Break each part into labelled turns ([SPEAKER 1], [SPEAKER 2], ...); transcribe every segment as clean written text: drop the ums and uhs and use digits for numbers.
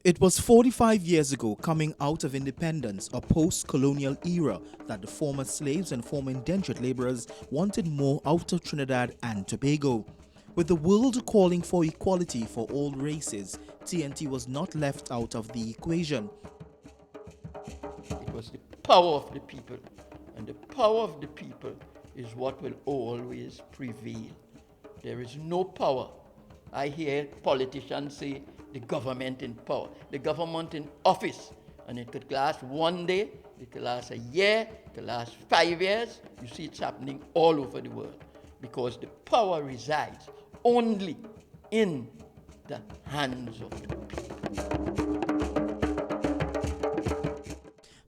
[SPEAKER 1] It was 45 years ago, coming out of independence, a post-colonial era, that the former slaves and former indentured laborers wanted more out of Trinidad and Tobago. With the world calling for equality for all races, TNT was not left out of the equation.
[SPEAKER 2] It was the power of the people, and the power of the people is what will always prevail. There is no power. I hear politicians say the government in power, the government in office, and it could last one day, it could last a year, it could last 5 years. You see it's happening all over the world because the power resides only in the hands of the people.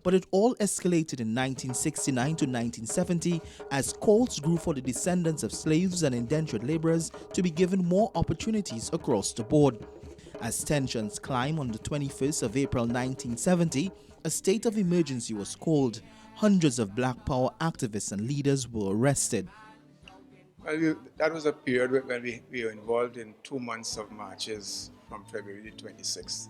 [SPEAKER 1] But it all escalated in 1969 to 1970 as calls grew for the descendants of slaves and indentured laborers to be given more opportunities across the board. As tensions climbed on the 21st of April 1970, a state of emergency was called. Hundreds of Black Power activists and leaders were arrested.
[SPEAKER 3] Well, that was a period when we were involved in 2 months of marches from February 26th.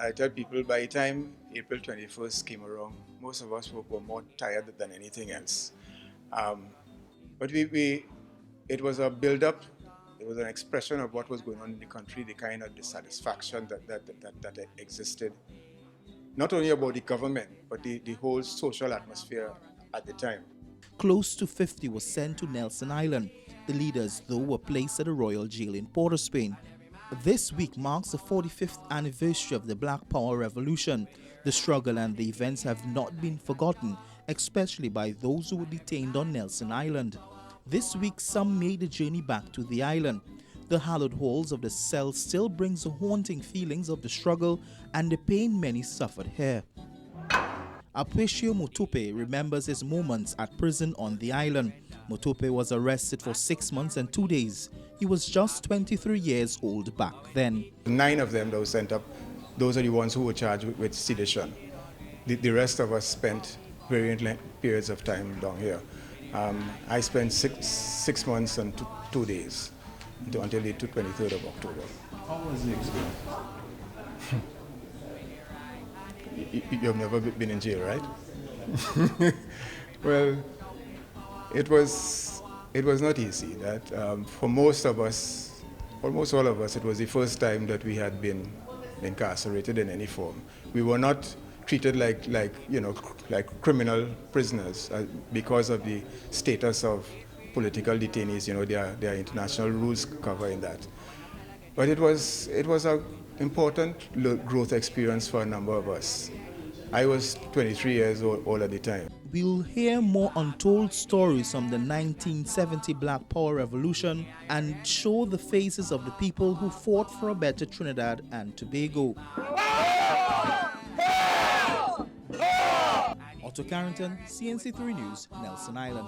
[SPEAKER 3] I tell people by the time April 21st came around, most of us were more tired than anything else. But it was a build-up, it was an expression of what was going on in the country, the kind of dissatisfaction that existed, not only about the government, but the whole social atmosphere at the time.
[SPEAKER 1] Close to 50 were sent to Nelson Island. The leaders, though, were placed at the Royal Jail in Port of Spain. This week marks the 45th anniversary of the Black Power Revolution. The struggle and the events have not been forgotten, especially by those who were detained on Nelson Island. This week, some made the journey back to the island. The hallowed halls of the cell still brings the haunting feelings of the struggle and the pain many suffered here. Apweshio Motope remembers his moments at prison on the island. Motope was arrested for 6 months and 2 days. He was just 23 years old back then.
[SPEAKER 3] 9 of them that were sent up, those are the ones who were charged with sedition. The rest of us spent varying periods of time down here. I spent six months and 2 days until the 23rd of October.
[SPEAKER 4] How was the experience?
[SPEAKER 3] You've never been in jail, right? Well, it was not easy. That for most of us, almost all of us, it was the first time that we had been incarcerated in any form. We were not treated like criminal prisoners because of the status of political detainees. There are international rules covering that. But it was a important growth experience for a number of us. I was 23 years old at the time.
[SPEAKER 1] We'll hear more untold stories from the 1970 Black Power Revolution and show the faces of the people who fought for a better Trinidad and Tobago. Otto Carrington, CNC3 News, Nelson Island.